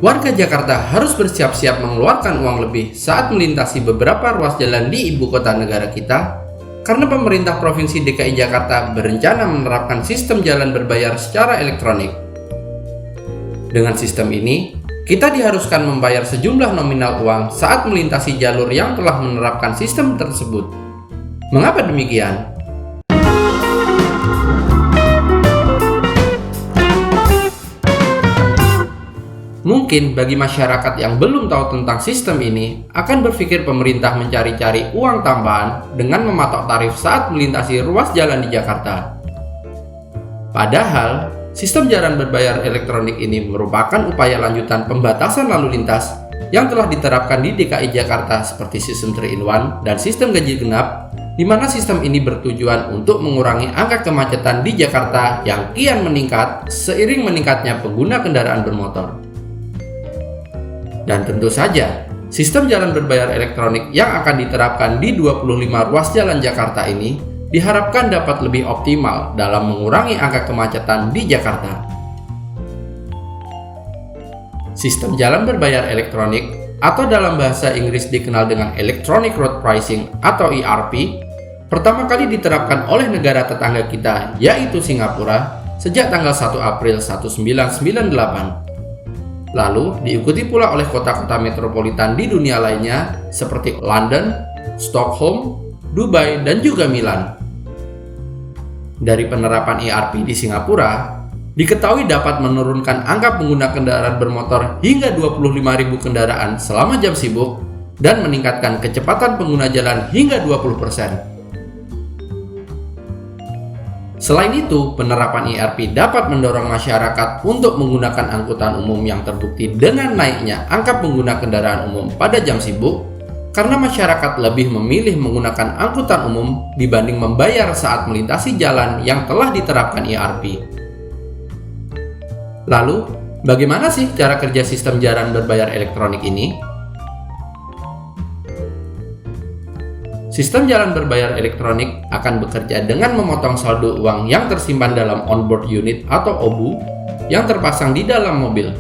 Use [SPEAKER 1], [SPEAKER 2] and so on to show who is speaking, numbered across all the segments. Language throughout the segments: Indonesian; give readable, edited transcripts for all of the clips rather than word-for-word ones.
[SPEAKER 1] Warga Jakarta harus bersiap-siap mengeluarkan uang lebih saat melintasi beberapa ruas jalan di ibu kota negara kita, karena pemerintah Provinsi DKI Jakarta berencana menerapkan sistem jalan berbayar secara elektronik. Dengan sistem ini, kita diharuskan membayar sejumlah nominal uang saat melintasi jalur yang telah menerapkan sistem tersebut. Mengapa demikian? Mungkin bagi masyarakat yang belum tahu tentang sistem ini akan berpikir pemerintah mencari-cari uang tambahan dengan mematok tarif saat melintasi ruas jalan di Jakarta. Padahal, sistem jalan berbayar elektronik ini merupakan upaya lanjutan pembatasan lalu lintas yang telah diterapkan di DKI Jakarta seperti sistem 3-in-1 dan sistem ganjil genap, di mana sistem ini bertujuan untuk mengurangi angka kemacetan di Jakarta yang kian meningkat seiring meningkatnya pengguna kendaraan bermotor. Dan tentu saja, sistem jalan berbayar elektronik yang akan diterapkan di 25 ruas jalan Jakarta ini diharapkan dapat lebih optimal dalam mengurangi angka kemacetan di Jakarta. Sistem jalan berbayar elektronik atau dalam bahasa Inggris dikenal dengan Electronic Road Pricing atau ERP, pertama kali diterapkan oleh negara tetangga kita yaitu Singapura sejak tanggal 1 April 1998. Lalu diikuti pula oleh kota-kota metropolitan di dunia lainnya seperti London, Stockholm, Dubai, dan juga Milan. Dari penerapan ERP di Singapura, diketahui dapat menurunkan angka pengguna kendaraan bermotor hingga 25.000 kendaraan selama jam sibuk dan meningkatkan kecepatan pengguna jalan hingga 20%. Selain itu, penerapan ERP dapat mendorong masyarakat untuk menggunakan angkutan umum yang terbukti dengan naiknya angka pengguna kendaraan umum pada jam sibuk, karena masyarakat lebih memilih menggunakan angkutan umum dibanding membayar saat melintasi jalan yang telah diterapkan ERP. Lalu, bagaimana sih cara kerja sistem jalan berbayar elektronik ini? Sistem jalan berbayar elektronik akan bekerja dengan memotong saldo uang yang tersimpan dalam onboard unit atau OBU yang terpasang di dalam mobil.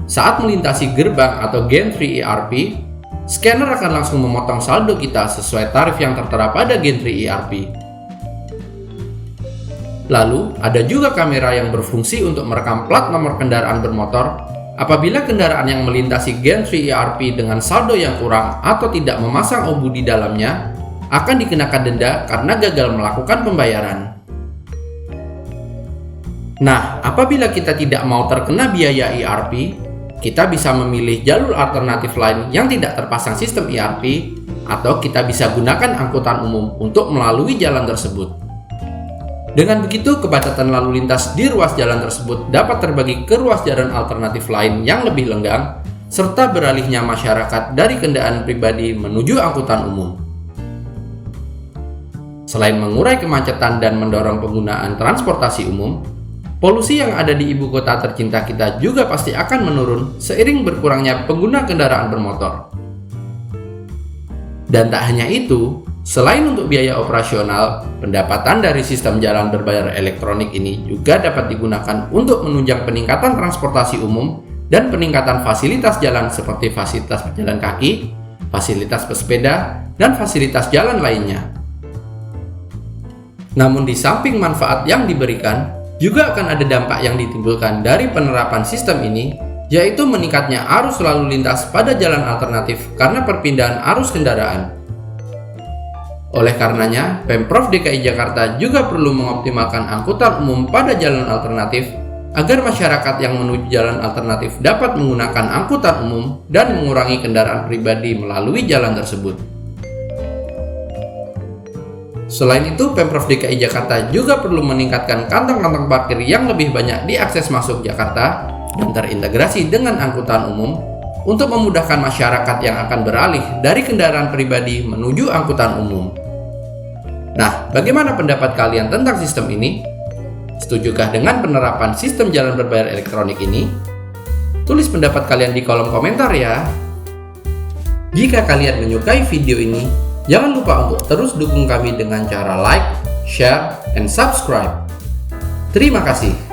[SPEAKER 1] Saat melintasi gerbang atau gantry ERP, scanner akan langsung memotong saldo kita sesuai tarif yang tertera pada gantry ERP. Lalu, ada juga kamera yang berfungsi untuk merekam plat nomor kendaraan bermotor. Apabila kendaraan yang melintasi gantry ERP dengan saldo yang kurang atau tidak memasang OBU di dalamnya, akan dikenakan denda karena gagal melakukan pembayaran. Nah, apabila kita tidak mau terkena biaya ERP, kita bisa memilih jalur alternatif lain yang tidak terpasang sistem ERP, atau kita bisa gunakan angkutan umum untuk melalui jalan tersebut. Dengan begitu, kepadatan lalu lintas di ruas jalan tersebut dapat terbagi ke ruas jalan alternatif lain yang lebih lenggang, serta beralihnya masyarakat dari kendaraan pribadi menuju angkutan umum. Selain mengurai kemacetan dan mendorong penggunaan transportasi umum, polusi yang ada di ibu kota tercinta kita juga pasti akan menurun seiring berkurangnya pengguna kendaraan bermotor. Dan tak hanya itu, selain untuk biaya operasional, pendapatan dari sistem jalan berbayar elektronik ini juga dapat digunakan untuk menunjang peningkatan transportasi umum dan peningkatan fasilitas jalan seperti fasilitas pejalan kaki, fasilitas pesepeda, dan fasilitas jalan lainnya. Namun di samping manfaat yang diberikan, juga akan ada dampak yang ditimbulkan dari penerapan sistem ini, yaitu meningkatnya arus lalu lintas pada jalan alternatif karena perpindahan arus kendaraan. Oleh karenanya, Pemprov DKI Jakarta juga perlu mengoptimalkan angkutan umum pada jalan alternatif agar masyarakat yang menuju jalan alternatif dapat menggunakan angkutan umum dan mengurangi kendaraan pribadi melalui jalan tersebut. Selain itu, Pemprov DKI Jakarta juga perlu meningkatkan kantong-kantong parkir yang lebih banyak di akses masuk Jakarta dan terintegrasi dengan angkutan umum untuk memudahkan masyarakat yang akan beralih dari kendaraan pribadi menuju angkutan umum. Nah, bagaimana pendapat kalian tentang sistem ini? Setujukah dengan penerapan sistem jalan berbayar elektronik ini? Tulis pendapat kalian di kolom komentar ya. Jika kalian menyukai video ini, jangan lupa untuk terus dukung kami dengan cara like, share, and subscribe. Terima kasih.